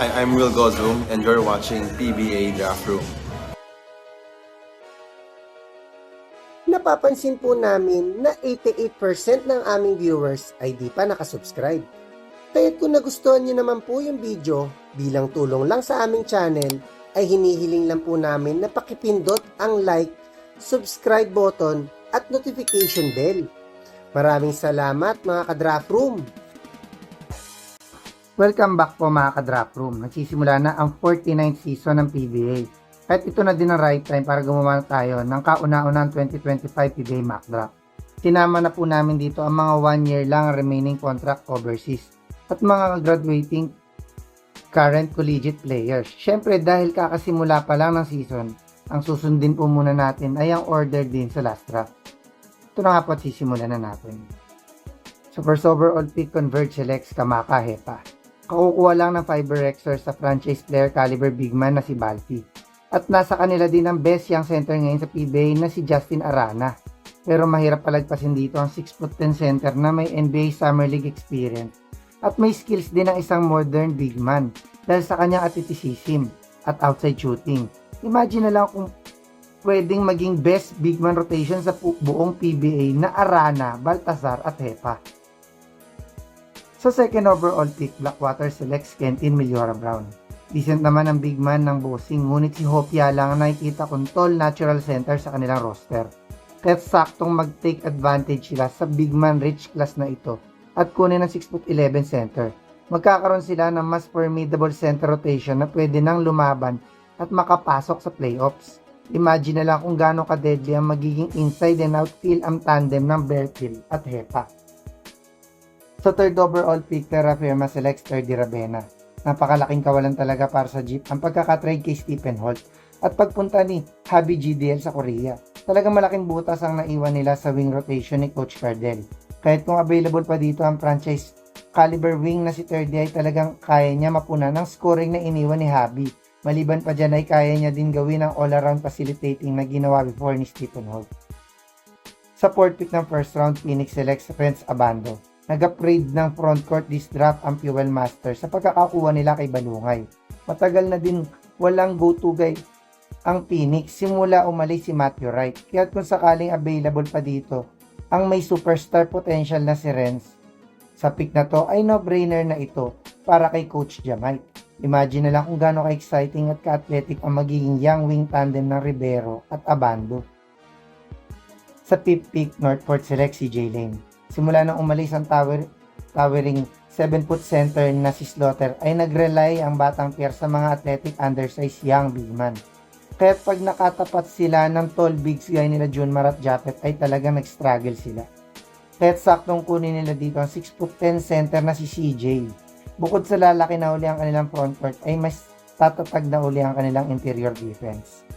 Hi, I'm Will Gozum and you're watching PBA Draft Room. Napapansin po namin na 88% ng aming viewers ay di pa nakasubscribe. Kaya't kung nagustuhan niyo naman po yung video, bilang tulong lang sa aming channel, ay hinihiling lang po namin na pakipindot ang like, subscribe button at notification bell. Maraming salamat mga ka-Draft Room! Welcome back po mga ka-Draft Room. Nagsisimula na ang 49th season ng PBA. At ito na din ang right time para gumawa tayo ng kauna-unang 2025 PBA mock draft. Sinama na po namin dito ang mga 1 year lang remaining contract overseas at mga graduating current collegiate players. Syempre dahil kakasimula pa lang ng season, ang susundin po muna natin ay ang order din sa last draft. Ito na nga po at sisimulan na natin. So first overall pick, Converge selects Kamaka Hepa. Kakukuha lang ng fiber Rexer sa franchise player caliber big man na si Balti. At nasa kanila din ang best young center ngayon sa PBA na si Justin Arana. Pero mahirap palagpasin dito ang 6'10" center na may NBA Summer League experience. At may skills din ng isang modern big man dahil sa kanyang athleticism at outside shooting. Imagine na lang kung pwedeng maging best big man rotation sa buong PBA na Arana, Baltazar at Hepa. Sa second overall pick, Blackwater selects Kentin Meliora Brown. Decent naman ang big man ng bossing, ngunit si Hopia lang ang nakikita kong tall natural center sa kanilang roster. Kaya't saktong mag-take advantage sila sa big man rich class na ito at kunin ng 6'11" center. Magkakaroon sila ng mas formidable center rotation na pwede nang lumaban at makapasok sa playoffs. Imagine na lang kung gaano ka-deadly ang magiging inside and out feel ang tandem ng Bertil at Hepa. Sa third overall pick, Terra Firma selects Terdy Ravena. Napakalaking kawalan talaga para sa Jeep ang pagkakatrade kay Stephen Holt at pagpunta ni Habi GDL sa Korea. Talagang malaking butas ang naiwan nila sa wing rotation ni Coach Cardell. Kahit kung available pa dito ang franchise caliber wing na si Terdy ay talagang kaya niya mapuna ng scoring na iniwan ni Habi. Maliban pa dyan ay kaya niya din gawin ang all-around facilitating na ginawa before ni Stephen Holt. Sa fourth pick ng first round, Phoenix selects Renz Abando. Nag-upgrade ng frontcourt this draft ang Fuel Master sa pagkakakuha nila kay Balungay. Matagal na din walang go-to guy ang Phoenix simula umalis si Matthew Wright. Kaya kung sakaling available pa dito, ang may superstar potential na si Renz sa pick na to ay no-brainer na ito para kay Coach Jamite. Imagine na lang kung gaano ka-exciting at ka-athletic ang magiging young wing tandem ng Rivero at Abando. Sa fifth pick, Northport selects si Jay Lane. Simula nang umalis ang towering 7-foot center na si Slaughter ay nag-rely ang batang Pierre sa mga athletic undersized young big man. Kaya pag nakatapat sila ng tall bigs gaya nila Junmar at Japet ay talagang nag-struggle sila. Kaya saktong kunin nila dito ang 6'10" center na si CJ. Bukod sa lalaki na uli ang kanilang frontcourt ay mas tatatag na uli ang kanilang interior defense.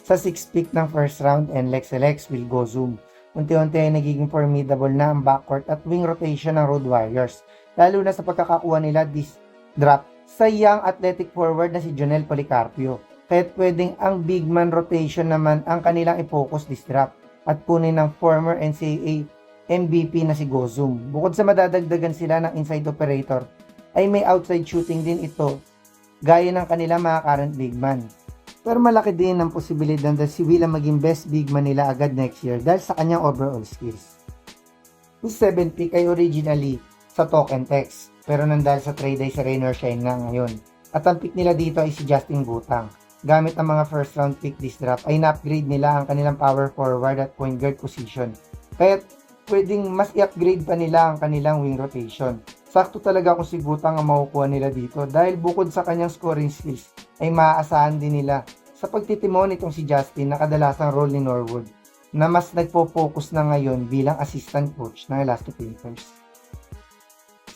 Sa 6th pick ng first round, NLEX selects Will Gozum. Unti-unti ay nagiging formidable na ang backcourt at wing rotation ng Road Warriors, lalo na sa pagkakakuha nila this draft sa young athletic forward na si Jonel Policarpio. Kaya't pwedeng ang big man rotation naman ang kanilang i-focus this draft at kunin ng former NCAA MVP na si Gozum. Bukod sa madadagdagan sila ng inside operator, ay may outside shooting din ito gaya ng kanilang mga current big man. Pero malaki din ang posibilidad na si Will ang maging best big man nila agad next year dahil sa kanyang overall skills. Yung 7th pick ay originally sa token text pero nandahil sa trade ay sa Rain or Shine na ngayon. At ang pick nila dito ay si Justin Butang. Gamit ang mga first round pick this draft ay na-upgrade nila ang kanilang power forward at point guard position. Kaya pwedeng mas i-upgrade pa nila ang kanilang wing rotation. Sakto talaga kung si Butang ang makukuha nila dito dahil bukod sa kanyang scoring skills ay maaasahan din nila sa pagtitimon itong si Justin na kadalasang role ni Norwood na mas nagpo-focus na ngayon bilang assistant coach ng Elasto Painters.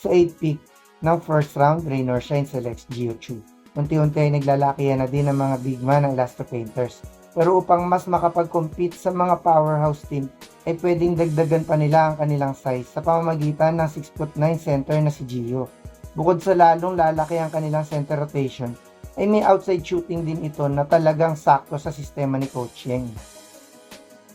Sa 8th pick ng first round, Rain or Shine selects Gio Chu. Unti-unti ay naglalakihan na din ang mga big man ng Elasto Painters. Pero upang mas makapag-compete sa mga powerhouse team, ay pwedeng dagdagan pa nila ang kanilang size sa pamamagitan ng 6'9" center na si Gio. Bukod sa lalong lalaki ang kanilang center rotation, ay may outside shooting din ito na talagang sakto sa sistema ni Coach Yeng.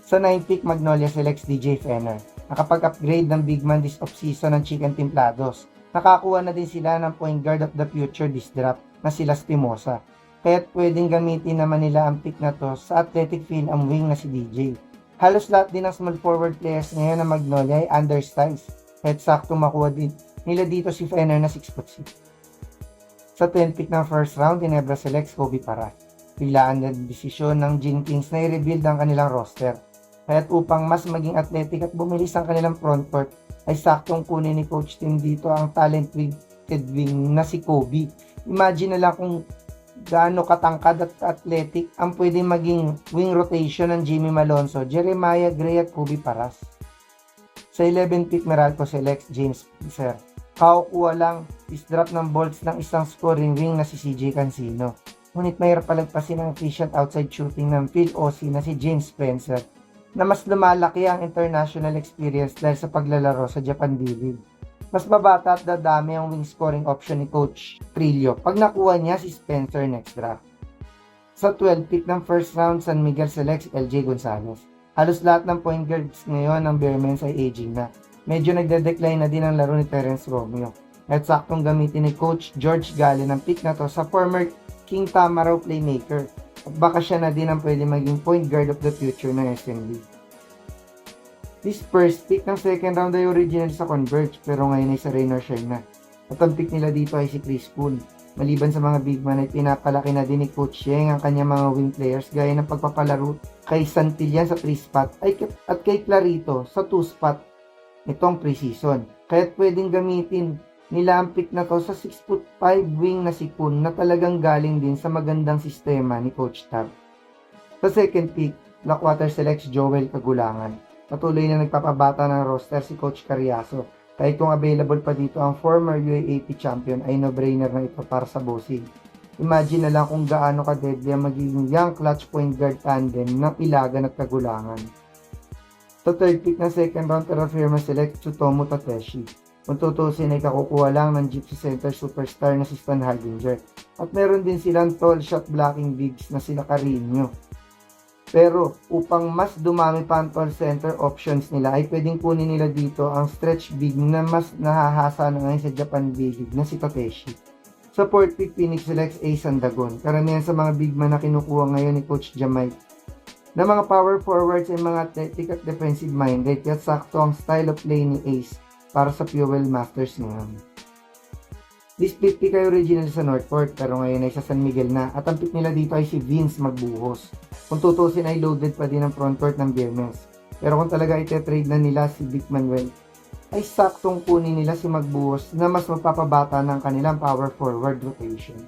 Sa 9th pick, Magnolia selects DJ Fenner. Nakapag-upgrade ng big man this offseason ng Chicken Templados. Nakakuha na din sila ng point guard of the future this draft na si Lastimosa. Kaya't pwedeng gamitin naman nila ang pick na to sa athletic field ang wing na si DJ. Halos lahat din ng small forward players ngayon ng Magnolia ay undersized. Kaya't sakto makuha din nila dito si Fenner na 6'6". Sa 10th pick ng first round, Ginebra selects Kobe Paras. Biglaan na desisyon ng Gene Kings na i-rebuild ang kanilang roster. Kaya't upang mas maging athletic at bumilis ang kanilang frontcourt, ay saktong kunin ni Coach Tim dito ang talented wing na si Kobe. Imagine na lang kung gaano katangkad at athletic ang pwedeng maging wing rotation ng Jimmy Malonzo, Jeremiah Gray at Kobe Paras. Sa 11th pick, Meralco selects James Spencer. Kakukuha lang is drop ng bolts ng isang scoring wing na si CJ Cancino. Ngunit mahirap palagpasin ang efficient outside shooting ng Phil Ossie na si James Spencer na mas lumalaki ang international experience dahil sa paglalaro sa Japan D-League. Mas mabata at dadami ang wing scoring option ni Coach Trillo pag nakuha niya si Spencer next draft. Sa 12th pick ng first round, San Miguel selects LJ Gonzalez. Halos lahat ng point guards ngayon ng Bearmans ay aging na. Medyo nagde-decline na din ang laro ni Terence Romeo. At saktong gamitin ni Coach George Gallen ang pick na to sa former King Tamaraw playmaker. At baka siya na din ang pwede maging point guard of the future ng SMB. This first pick ng second round ay original sa Converge pero ngayon ay sa Raynor Shine na. At ang pick nila dito ay si Chris Poole. Maliban sa mga big man ay pinapalaki na din ni Coach Yeng ang kanyang mga wing players gaya ng pagpapalaro kay Santillan sa 3-spot at kay Clarito sa 2-spot nitong preseason. Kaya't pwedeng gamitin nila ang pick na to sa 6'5" wing na si Poole na talagang galing din sa magandang sistema ni Coach Tab. Sa second pick, Blackwater selects Joel Kagulangan. Patuloy na nagpapabata ng roster si Coach Carriazo. Kahit kung available pa dito ang former UAAP champion ay no-brainer na ito para sa bossing. Imagine na lang kung gaano ka-deadly ang magiging young clutch point guard tandem ng Ilagan at Kagulangan. Sa third pick ng second round, Terra Firma select Tsutomu Takeshi. Kung tutusin ay kakukuha lang ng Gypsy Center superstar na si Stan Hardinger. At meron din silang tall shot blocking bigs na sila Carino. Pero upang mas dumami pa ang tall center options nila ay pwedeng kunin nila dito ang stretch big na mas nahahasa na ngayon sa Japan B-League na si Takeshi. Sa fourth pick, Phoenix selects Ace Sandagon. Karamihan sa mga big man na kinukuha ngayon ni Coach Jamay na mga power forwards ay mga athletic at defensive minded at sakto ang style of play ni Ace para sa Fuel Masters ngayon. This pick ay original sa Northport pero ngayon ay sa San Miguel na at ang pick nila dito ay si Vince Magbuhos. Kung tutusin ay loaded pa din ang frontcourt ng Bearmans. Pero kung talaga ite-trade na nila si Vic Manuel, ay saktong kunin nila si Magbuhos na mas mapapabata ng kanilang power forward rotation.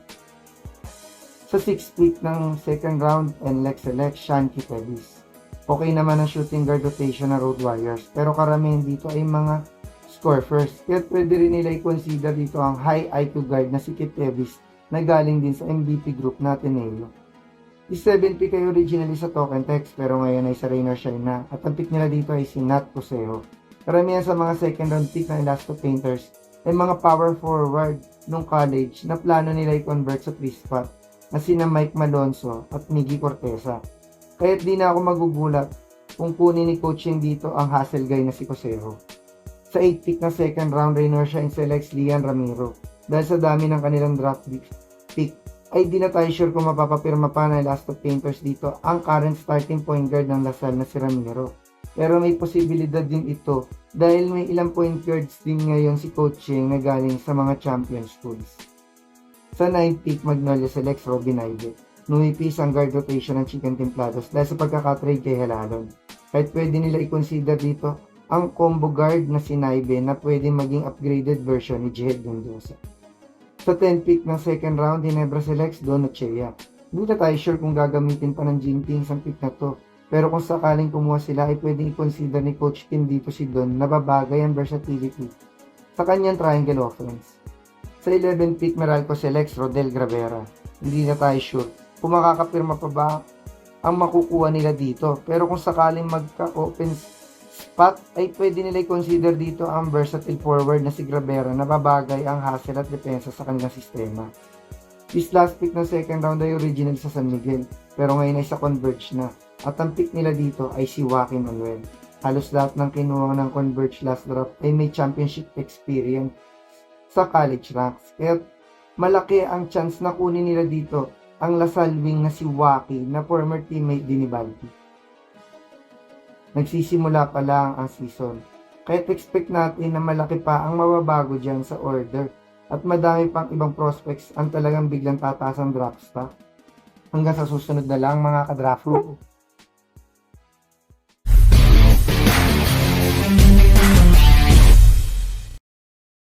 Sa 6th pick ng second round, NLEX select Shanky Tevis. Okay naman ang shooting guard rotation ng Road Warriors pero karamihan dito ay mga score first. Kaya pwede rin nila i-consider dito ang high IQ guard na si Kit Tevis na galing din sa MVP group na Ateneo. The 7th pick ay originally sa Token Text pero ngayon ay sa Raynor Shine na at ang pick nila dito ay si Nat Cuseo. Karamihan sa mga second round pick ng Elasto Painters ay mga power forward nung college na plano nila i-convert sa 3-spot na sina Mike Malonzo at Miggy Corteza. Kaya't di na ako magugulat kung kunin ni coaching dito ang hustle guy na si Cuseo. Sa 8th pick ng second round, Raynor Shine selects Lian Ramiro. Dahil sa dami ng kanilang draft pick, ay di na tayo sure kung mapapapirma pa ng Elasto Painters dito ang current starting point guard ng Lasal na si Ramiro. Pero may posibilidad din ito dahil may ilang point guards din ngayon si coaching na galing sa mga champion schools. Sa 9th pick, Magnolia selects Robin Ivey. Nuipis ang guard rotation ng Chicken Templados dahil sa pagkakatrade kay Helalon. Kahit pwede nila i-consider dito ang combo guard na si Naibe na pwede maging upgraded version ni Jihad Mendoza. Sa 10th pick ng second round, Ginebra selects Don Ochea. Hindi na tayo sure kung gagamitin pa ng Gene Kings ang pick na to. Pero kung sakaling kumuha sila ay pwedeng i-consider ni Coach Tim dito si Don na babagay ang versatility sa kanyang triangle offense. Sa 11th pick, Meralco selects Rodel Gravera. Hindi na tayo sure kung makakapirma pa ba ang makukuha nila dito. Pero kung sakaling magka-open spot ay pwede nila i-consider dito ang versatile forward na si Gravera na babagay ang hustle at depensa sa kanilang sistema. This last pick ng second round ay original sa San Miguel pero ngayon ay sa Converge na at ang pick nila dito ay si Joaquin Manuel. Halos lahat ng kinuha ng Converge last draft ay may championship experience sa college ranks kaya malaki ang chance na kunin nila dito ang Lasal wing na si Waki na former teammate din ni Balti. Nagsisimula pa lang ang season, kaya't expect natin na malaki pa ang mababago dyan sa order at madami pang ibang prospects ang talagang biglang tataas ang drop stock. Hanggang sa susunod na lang mga ka-draft room.